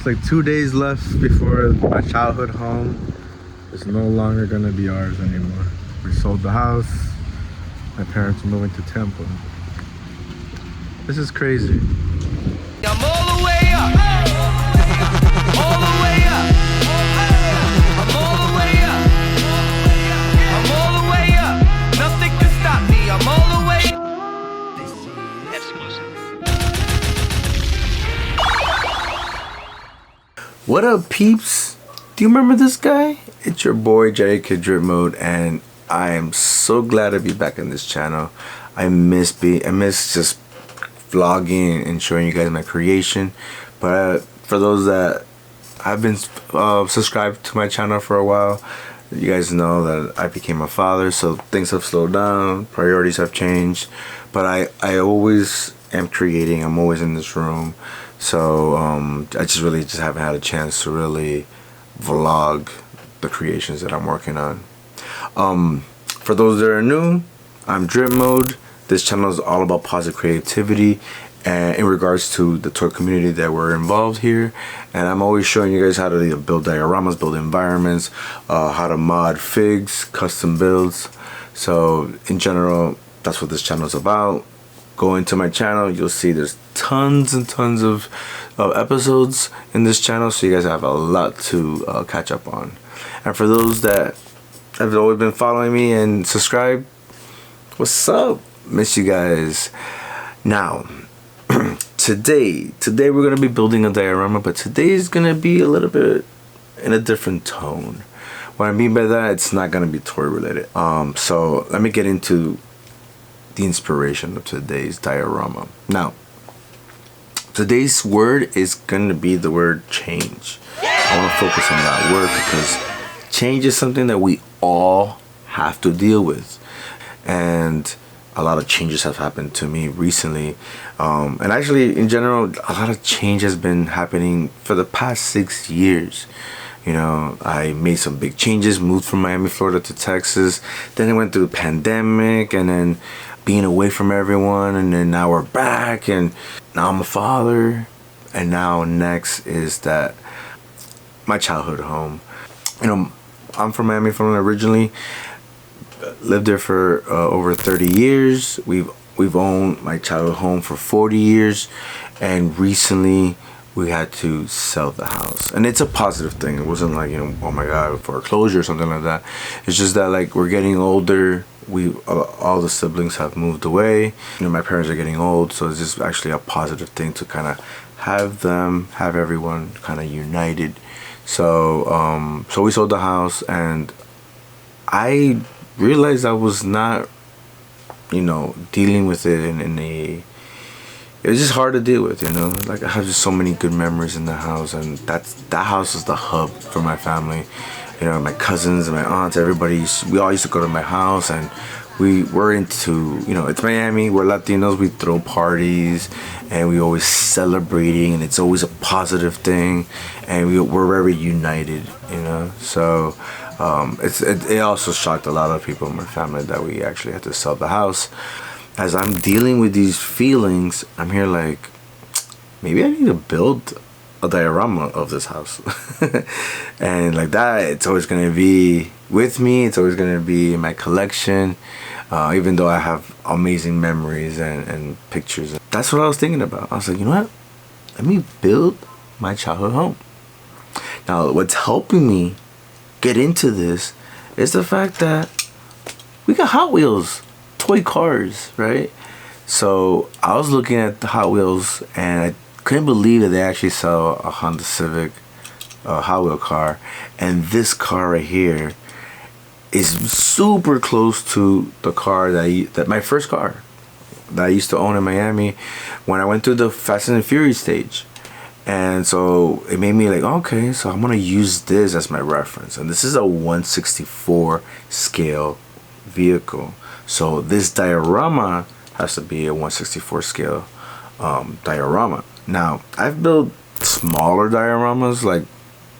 It's like 2 days left before my childhood home is no longer gonna be ours anymore. We sold the house. My parents are moving to Tampa. This is crazy. I'm all the way up. All the way up. I'm all the way up. I'm all the way up. Nothing can stop me. I'm all the way up. Exclusive. What up, peeps? Do you remember this guy? It's your boy Jerry Kid Drip Mode, and I am so glad to be back on this channel. I miss just vlogging and showing you guys my creation. But for those that have been subscribed to my channel for a while, you guys know that I became a father, so things have slowed down, priorities have changed. But I always am creating. I'm always in this room. So I just really haven't had a chance to really vlog the creations that I'm working on. For those that are new, I'm Drip Mode. This channel is all about positive creativity and in regards to the toy community that we're involved here. And I'm always showing you guys how to build dioramas, build environments, how to mod figs, custom builds. So in general, that's what this channel is about. Go into my channel, you'll see there's tons and tons of episodes in this channel, so you guys have a lot to catch up on. And for those that have always been following me and subscribed, what's up? Miss you guys. Now today we're gonna be building a diorama, but today is gonna be a little bit in a different tone. What I mean by that, it's not gonna be toy related. So let me get into the inspiration of today's diorama. Now, today's word is going to be the word change. I want to focus on that word because change is something that we all have to deal with. And a lot of changes have happened to me recently. And actually, in general, a lot of change has been happening for the past 6 years. You know, I made some big changes, moved from Miami, Florida to Texas. Then I went through the pandemic and then being away from everyone, and then now we're back, and now I'm a father. And now next is that my childhood home. You know, I'm from Miami, Florida originally. Lived there for over 30 years. We've owned my childhood home for 40 years, and recently we had to sell the house. And it's a positive thing. It wasn't like, you know, oh my god, foreclosure or something like that. It's just that, like, we're getting older. All the siblings have moved away. You know, my parents are getting old, so it's just actually a positive thing to kind of have everyone kind of united. So so we sold the house, and I realized I was not, you know, dealing with it in a, it was just hard to deal with, you know. Like, I have just so many good memories in the house, and that house is the hub for my family. You know, my cousins and my aunts, we all used to go to my house, and we were into, you know, it's Miami, we're Latinos, we throw parties, and we always celebrating, and it's always a positive thing, and we're very united, you know. So it also shocked a lot of people in my family that we actually had to sell the house. As I'm dealing with these feelings, I'm here like, maybe I need to build a diorama of this house. And like that, it's always going to be with me. It's always going to be in my collection, even though I have amazing memories and pictures. That's what I was thinking about. I was like, you know what? Let me build my childhood home. Now, what's helping me get into this is the fact that we got Hot Wheels toy cars, right? So I was looking at the Hot Wheels, and I couldn't believe that they actually sell a Honda Civic Hot Wheel car, and this car right here is super close to the car that my first car that I used to own in Miami when I went through the Fast and Furious stage. And so it made me like, okay, so I'm gonna use this as my reference, and this is a 1/64 scale vehicle. So this diorama has to be a 1/64 scale diorama. Now, I've built smaller dioramas like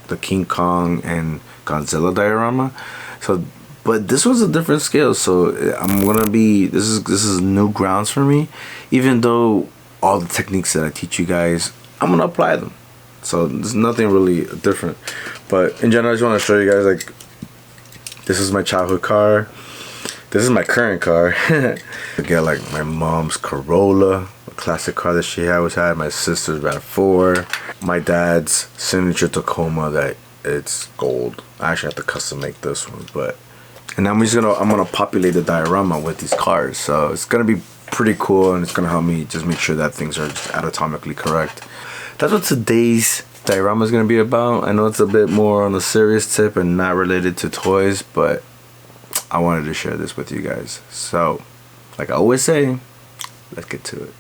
the King Kong and Godzilla diorama. So, but this was a different scale. So I'm gonna be, this is new grounds for me. Even though all the techniques that I teach you guys, I'm gonna apply them. So there's nothing really different. But in general, I just want to show you guys, like, this is my childhood car. This is my current car. I get like my mom's Corolla, a classic car that she always had. My sister's RAV4. My dad's signature Tacoma that it's gold. I actually have to custom make this one, but. And I'm gonna populate the diorama with these cars. So it's gonna be pretty cool, and it's gonna help me just make sure that things are just anatomically correct. That's what today's diorama is gonna be about. I know it's a bit more on the serious tip and not related to toys, but I wanted to share this with you guys. So, like I always say, let's get to it.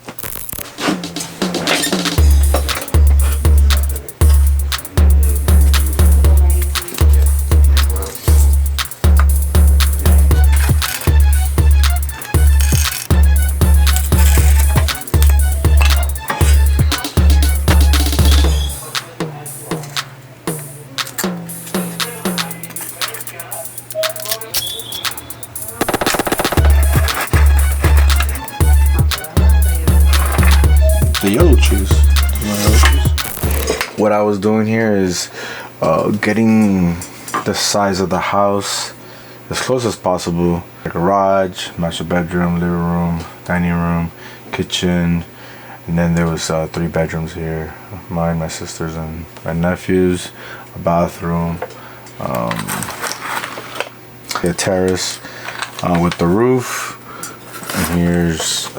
The yellow cheese. What I was doing here is getting the size of the house as close as possible. The garage, master bedroom, living room, dining room, kitchen, and then there was 3 bedrooms here. Mine, my sister's, and my nephew's. A bathroom, a terrace with the roof, and here's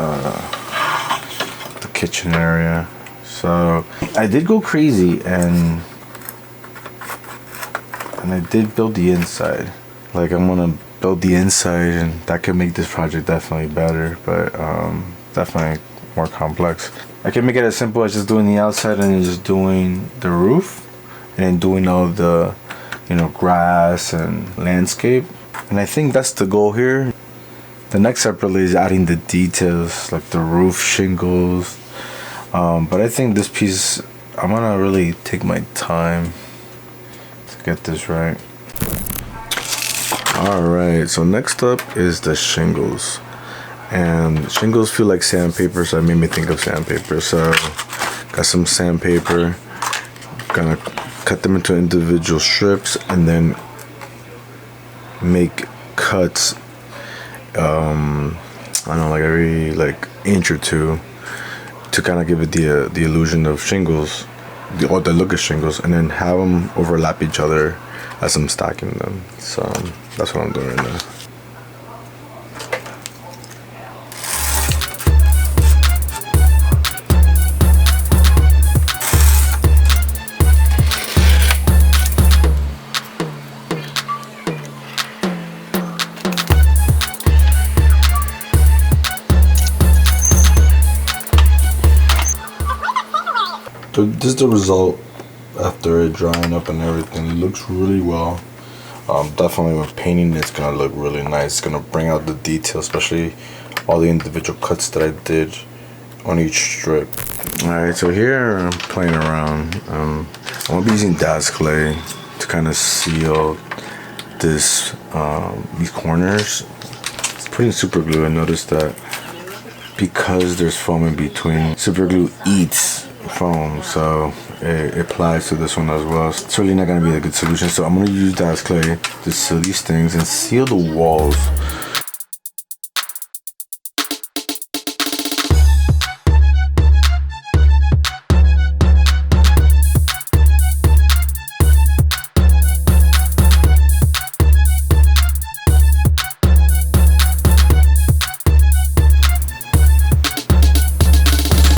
kitchen area. So I did go crazy and I did build the inside. Like, I'm gonna build the inside, and that could make this project definitely better, but definitely more complex. I can make it as simple as just doing the outside and then just doing the roof, and then doing all the, you know, grass and landscape. And I think that's the goal here. The next step really is adding the details, like the roof shingles. But I think this piece, I'm gonna really take my time to get this right. Alright, so next up is the shingles. And shingles feel like sandpaper, so it made me think of sandpaper. So, got some sandpaper. Gonna cut them into individual strips and then make cuts. I don't know, like every inch or two, to kind of give it the illusion of shingles, or the look of shingles, and then have them overlap each other as I'm stacking them. So that's what I'm doing right now. So this is the result after it drying up and everything. It looks really well. Definitely with painting, it's gonna look really nice. It's gonna bring out the detail, especially all the individual cuts that I did on each strip. Alright, so here I'm playing around. I'm gonna be using Dad's clay to kind of seal this these corners. Putting super glue, I noticed that because there's foam in between, super glue eats foam, so it applies to this one as well. It's really not going to be a good solution, so I'm going to use Dad's clay to seal these things and seal the walls.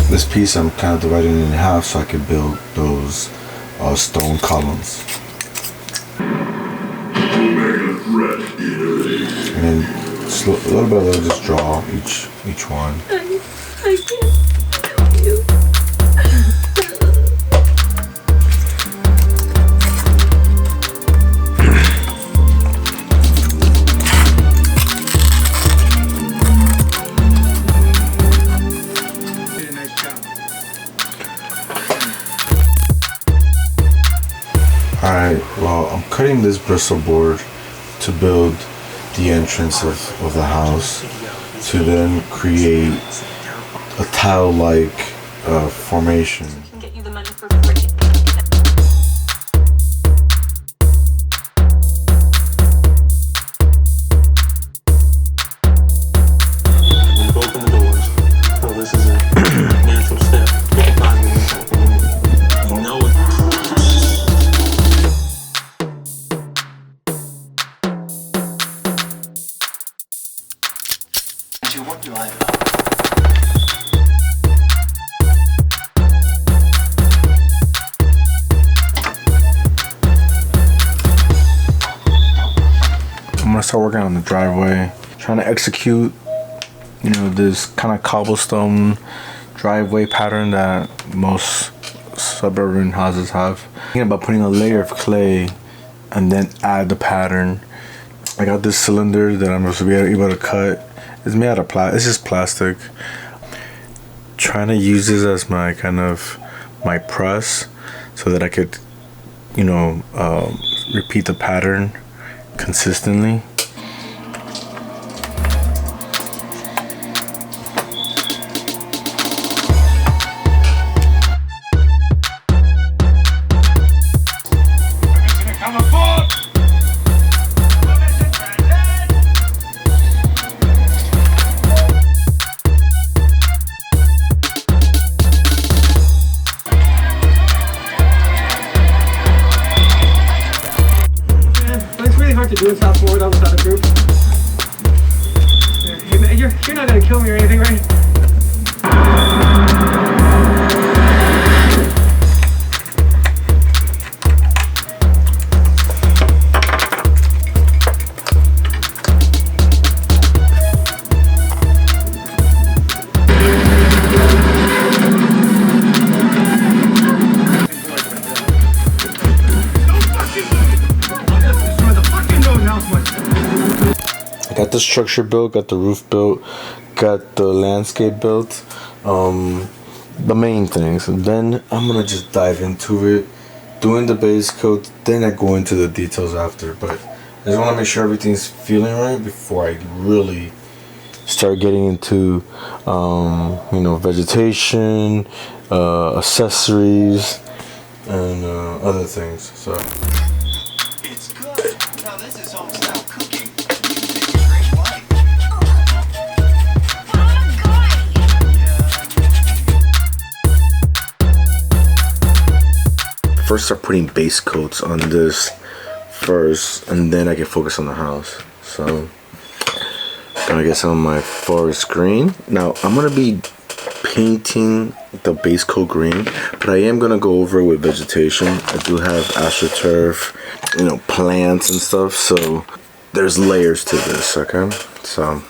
This piece I'm kind of dividing it in half so I can build those stone columns. And then a little by little, just draw each one. I can't help you. Alright, well, I'm cutting this Bristol board to build the entrance of the house, to then create a tile-like formation. Get you the money for free. start working on the driveway, trying to execute, you know, this kind of cobblestone driveway pattern that most suburban houses have. Thinking about putting a layer of clay and then add the pattern. I got this cylinder that I'm supposed to be able to cut. It's made out of it's just plastic. Trying to use this as my kind of my press so that I could, you know, repeat the pattern consistently. To do this out forward without a group. Hey man, you're not gonna kill me or anything, right? Got the structure built, got the roof built, got the landscape built, the main things, and then I'm gonna just dive into it, doing the base coat, then I go into the details after. But I just want to make sure everything's feeling right before I really start getting into you know, vegetation, accessories, and other things. So It's good. Now this is home style cooking. first start putting base coats on this first, and then I can focus on the house. So gonna get some of my forest green. Now I'm gonna be painting the base coat green, but I am gonna go over it with vegetation. I do have astroturf, you know, plants and stuff, so there's layers to this. Okay, so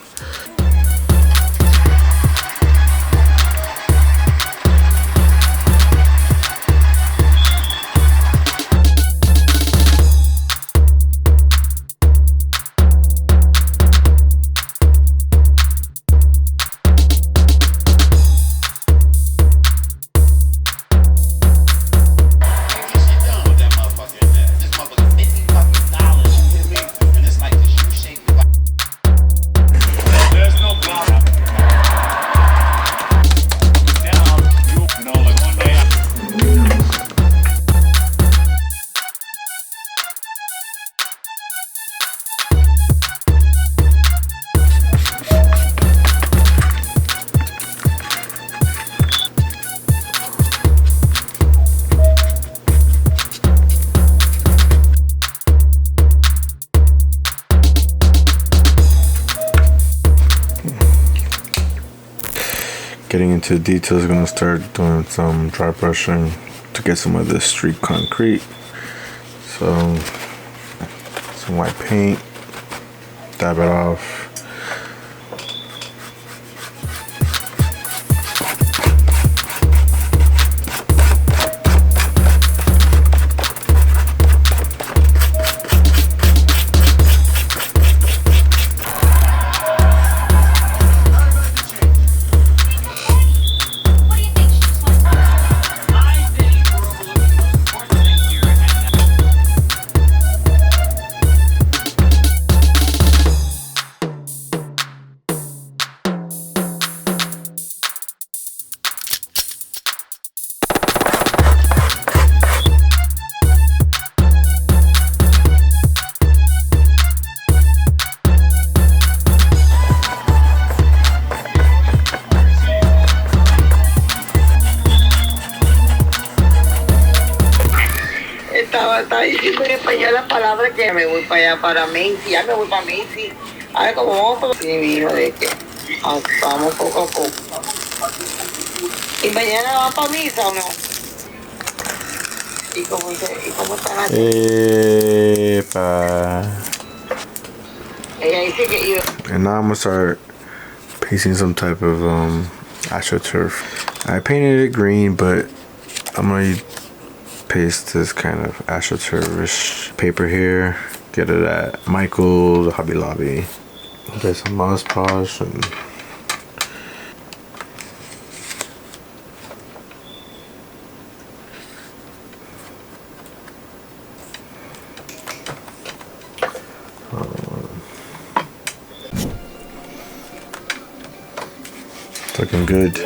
getting into details, gonna start doing some dry brushing to get some of this street concrete. So some white paint, dab it off. Está diciendo en español la palabra que me voy para allá, para Macy, ya me voy para Macy. A ver cómo vamos para... Sí, mi hijo, de que vamos poco a poco. ¿Y mañana va para misa o no? ¿Y cómo están aquí? Epa. Ella dice que yo. And now I'm gonna start pasting some type of astroturf. I painted it green, but I'm gonna paste this kind of astroturfish paper here. Get it at Michael's, Hobby Lobby. Get some Mod Podge and looking good.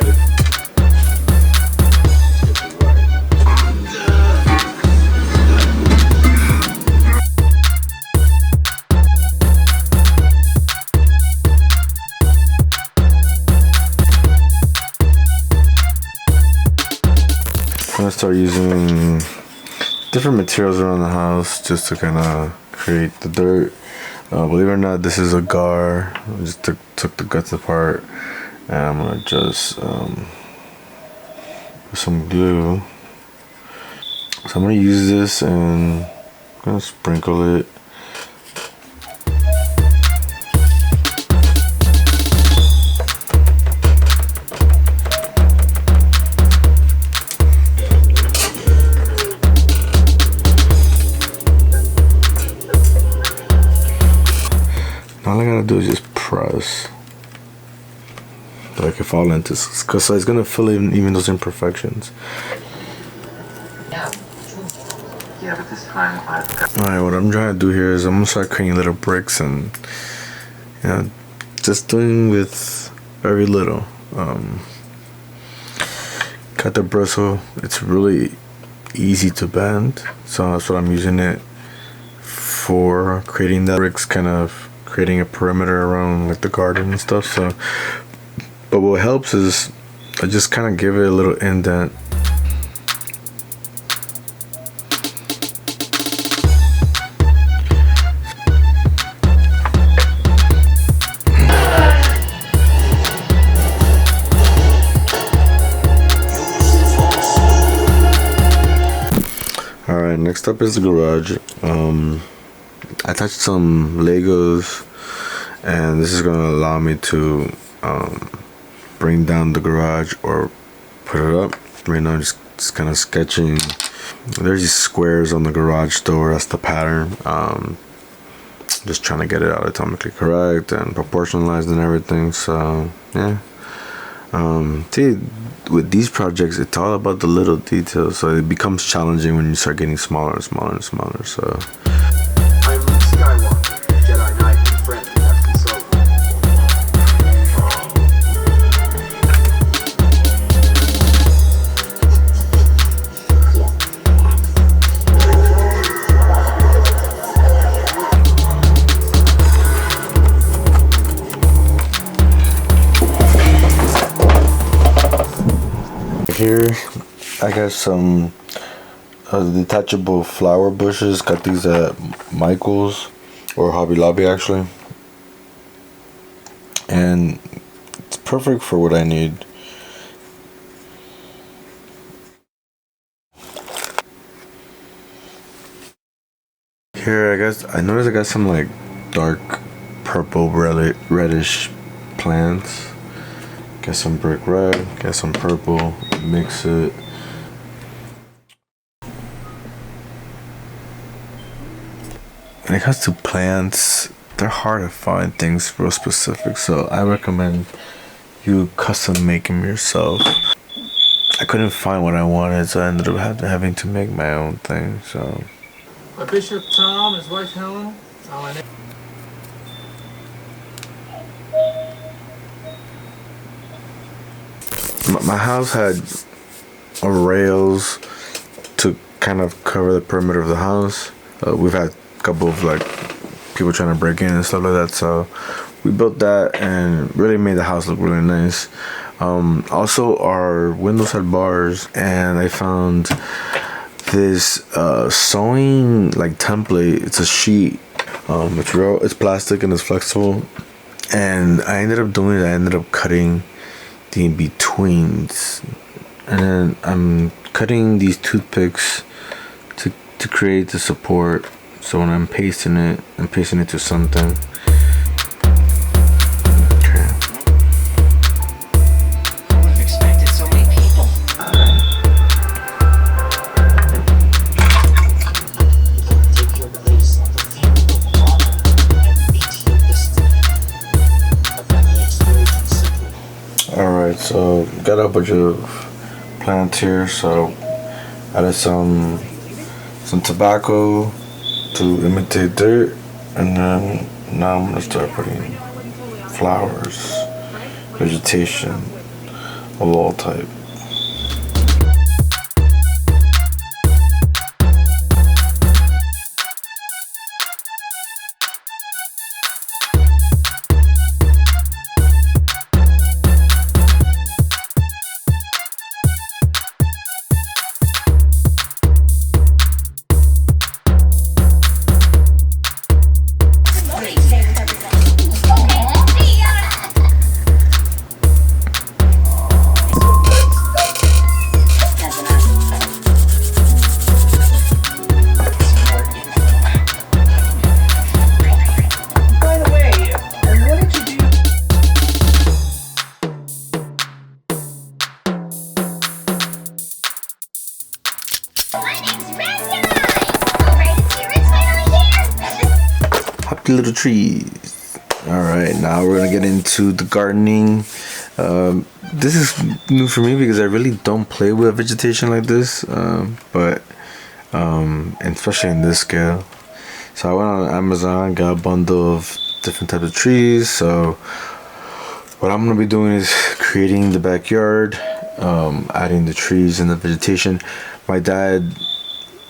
I'm gonna start using different materials around the house just to kind of create the dirt. Believe it or not, this is a gar. I just took the guts apart, and I'm gonna just put some glue. So I'm gonna use this and I'm gonna sprinkle it. All I gotta do is just press. But I can fall into, because it's gonna fill in even those imperfections. Yeah, but this time I've got. Alright, what I'm trying to do here is I'm gonna start creating little bricks and, you know, just doing with very little. Cut the bristle. It's really easy to bend, so that's what I'm using it for, creating the bricks, kind of creating a perimeter around like the garden and stuff. So, but what helps is I just kind of give it a little indent. Alright, next up is the garage. I attached some Legos, and this is going to allow me to bring down the garage or put it up. Right now I'm just kind of sketching. There's these squares on the garage door, that's the pattern. Just trying to get it anatomically correct and proportionalized and everything. So yeah. See, with these projects, it's all about the little details, so it becomes challenging when you start getting smaller and smaller and smaller. So I'm Luke Skywalker, Jedi Knight and friend of Captain Solo. here I got some detachable flower bushes. Got these at Michael's or Hobby Lobby actually, and it's perfect for what I need. Here I noticed I got some like dark purple reddish plants. Get some brick red, get some purple, mix it. When it comes to plants, they're hard to find things real specific, so I recommend you custom make them yourself. I couldn't find what I wanted, so I ended up having to make my own thing. So Bishop Tom, his wife Helen. my house had rails to kind of cover the perimeter of the house. We've had a couple of like people trying to break in and stuff like that, so we built that and really made the house look really nice. Also, our windows had bars, and I found this sewing like template. It's a sheet. It's plastic and it's flexible. And I ended up cutting the in-betweens, and then I'm cutting these toothpicks to create the support. So when I'm pasting it to something, bunch of plants here, so added some tobacco to imitate dirt, and then now I'm gonna start putting flowers, vegetation of all type. Happy little trees. Alright, now we're gonna get into the gardening. This is new for me because I really don't play with vegetation like this, but and especially in this scale. So I went on Amazon, got a bundle of different types of trees. So what I'm gonna be doing is creating the backyard, adding the trees and the vegetation. My dad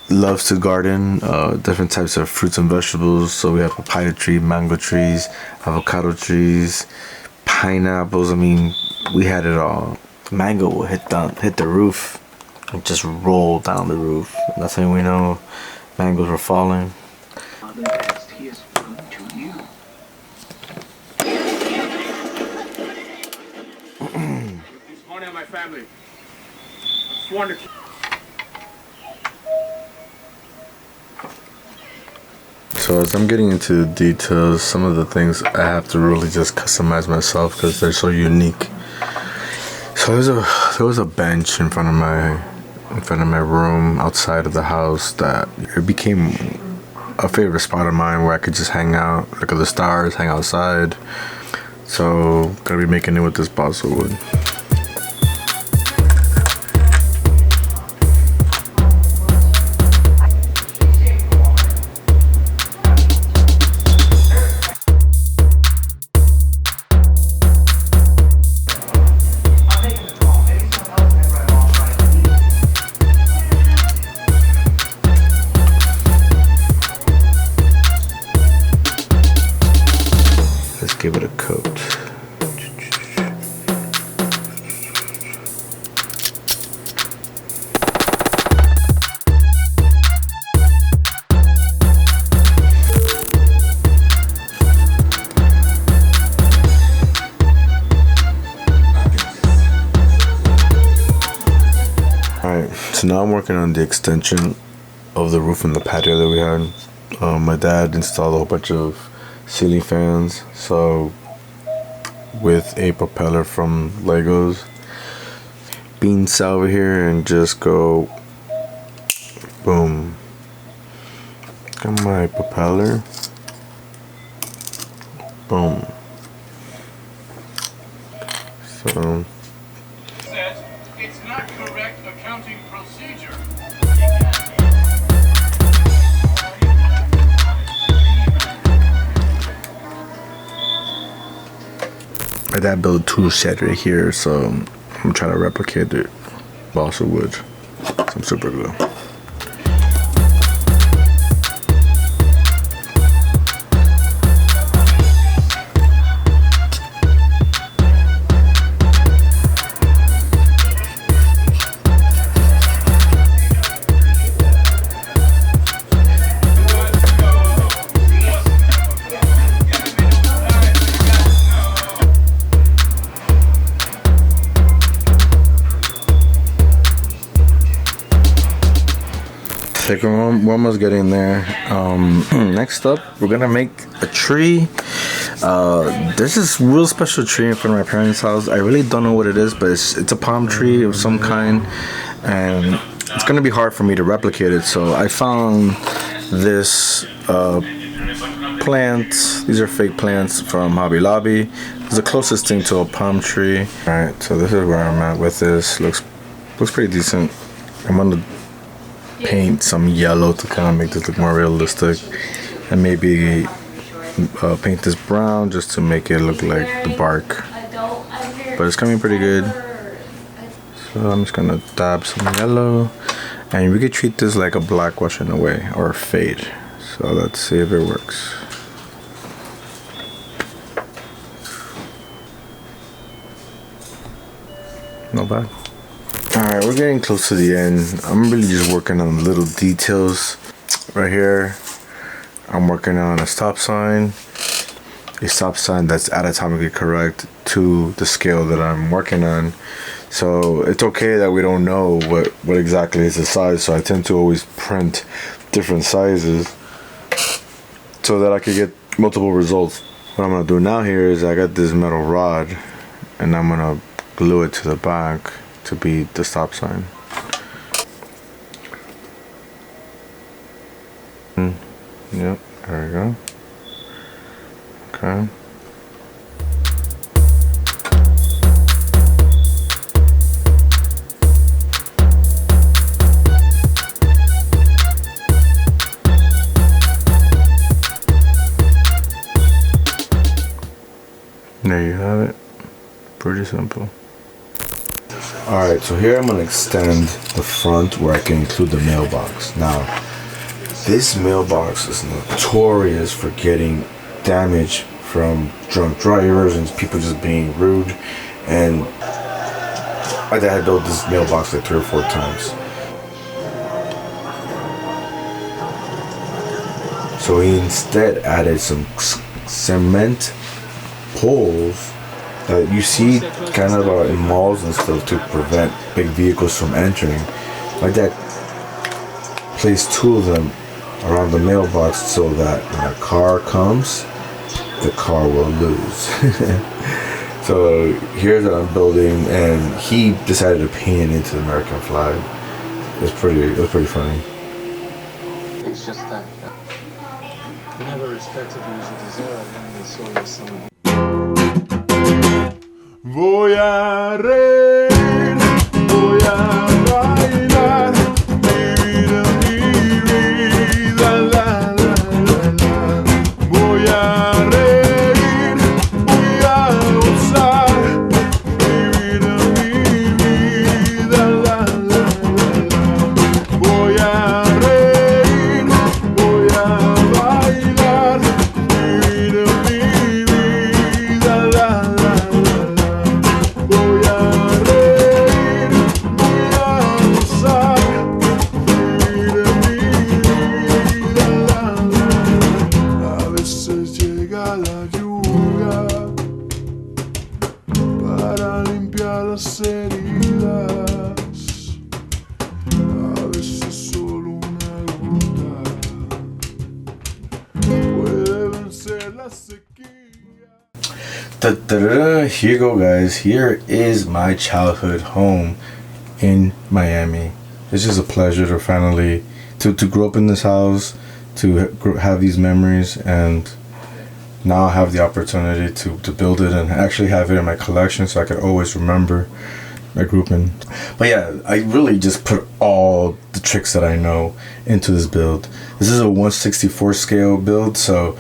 loves to garden different types of fruits and vegetables. So we have papaya tree, mango trees, avocado trees, pineapples. I mean, we had it all. Mango will hit the roof and just roll down the roof. That's how we know mangoes were falling. He is good to you. It's money on my family. I sworn to keep. So as I'm getting into the details, some of the things I have to really just customize myself because they're so unique. So there was a bench in front of my room outside of the house that it became a favorite spot of mine where I could just hang out, look at the stars, hang outside. So gonna be making it with this balsa wood. Give it a coat. Alright, so now I'm working on the extension of the roof and the patio that we had. My dad installed a whole bunch of ceiling fans, so with a propeller from Legos, beans over here and just go boom. Got my propeller, boom. So Says it's not correct accounting procedure. my dad built a tool shed right here, so I'm trying to replicate it. Balsa wood, some super glue. Like we're almost getting there. Next up, we're gonna make a tree. There's this real special tree in front of my parents' house. I really don't know what it is, but it's a palm tree of some kind, and it's gonna be hard for me to replicate it. So I found this plants. These are fake plants from Hobby Lobby. It's the closest thing to a palm tree. Alright, so this is where I'm at with this. Looks pretty decent. I'm gonna paint some yellow to kind of make this look more realistic, and maybe paint this brown just to make it look like the bark. But it's coming pretty good. So I'm just gonna dab some yellow, and we could treat this like a black washing away or a fade. So let's see if it works. Not bad. Alright, we're getting close to the end. I'm really just working on little details. Right here, I'm working on a stop sign that's anatomically correct to the scale that I'm working on. So it's okay that we don't know what exactly is the size, so I tend to always print different sizes so that I could get multiple results. What I'm gonna do now here is I got this metal rod, and I'm gonna glue it to the back to be the stop sign. Yep, there we go. Okay. There you have it. Pretty simple. Alright, so here I'm going to extend the front where I can include the mailbox. Now, this mailbox is notorious for getting damage from drunk drivers and people just being rude. And my dad built this mailbox like 3 or 4 times. So he instead added some cement poles that you see kind of in malls and stuff to prevent big vehicles from entering. My dad placed 2 of them around the mailbox so that when a car comes, the car will lose. So here's what I'm building, and he decided to paint it into the American flag. It was pretty funny. It's just that you never respected you as you deserve, and they saw you as someone. Voy a reír, voy a bailar, vivir mi vida, la, la, la, la. Voy a reír, voy a gozar, vivir mi vida, la, la, la, la. Voy a reír, voy a bailar, vivir mi vida, la, la, la. Las heridas, a veces solo una gota puede vencer la sequía. Here you go, guys. Here is my childhood home in Miami. It's just a pleasure to finally to grow up in this house, to have these memories, and now I have the opportunity to build it and actually have it in my collection so I can always remember my grouping. But yeah, I really just put all the tricks that I know into this build. This is a 1/64 scale build, so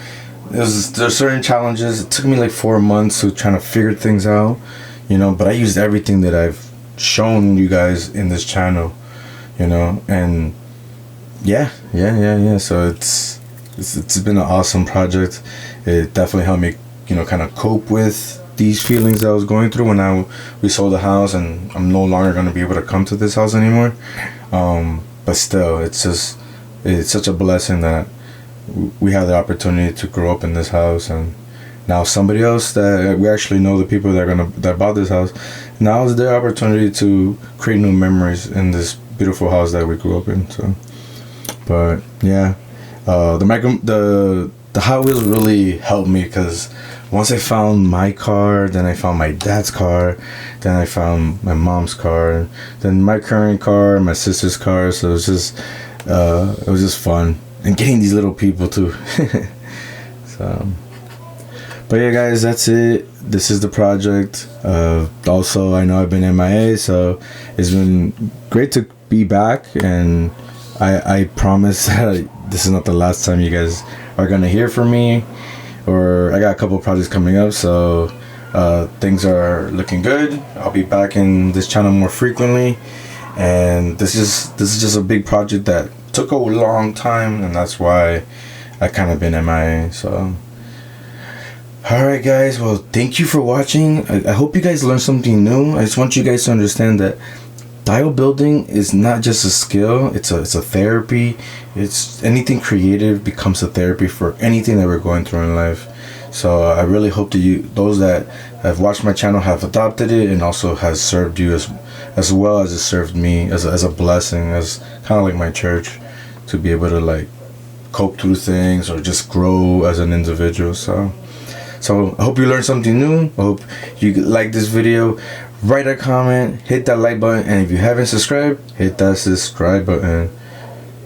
there's certain challenges. It took me like 4 months to trying to figure things out, you know, but I used everything that I've shown you guys in this channel, you know, and yeah. So it's been an awesome project. It definitely helped me, you know, kind of cope with these feelings that I was going through when we sold the house, and I'm no longer going to be able to come to this house anymore. But still, it's such a blessing that we have the opportunity to grow up in this house, and now somebody else that we actually know, the people that bought this house, now is their opportunity to create new memories in this beautiful house that we grew up in. So, but yeah, the Hot Wheels really helped me, because once I found my car, then I found my dad's car, then I found my mom's car, then my current car, my sister's car. So it was just fun, and getting these little people too. So So, but yeah, guys, that's it. This is the project. Also, I know I've been MIA, so it's been great to be back, and I promise that this is not the last time you guys are gonna hear from me. Or I got a couple projects coming up, so things are looking good. I'll be back in this channel more frequently, and this is just a big project that took a long time, and that's why I kind of been MIA. So alright guys, well, thank you for watching. I hope you guys learned something new. I just want you guys to understand that tile building is not just a skill, it's a therapy. It's anything creative becomes a therapy for anything that we're going through in life. So I really hope that those that have watched my channel have adopted it, and also has served you as well as it served me as a blessing, as kind of like my church, to be able to like cope through things or just grow as an individual. So I hope you learned something new. I hope you like this video. Write a comment, hit that like button, and if you haven't subscribed, hit that subscribe button.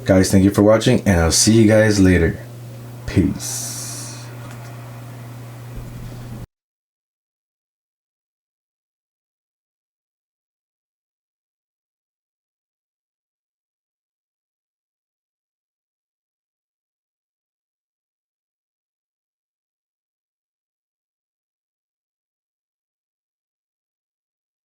Guys, thank you for watching, and I'll see you guys later. Peace.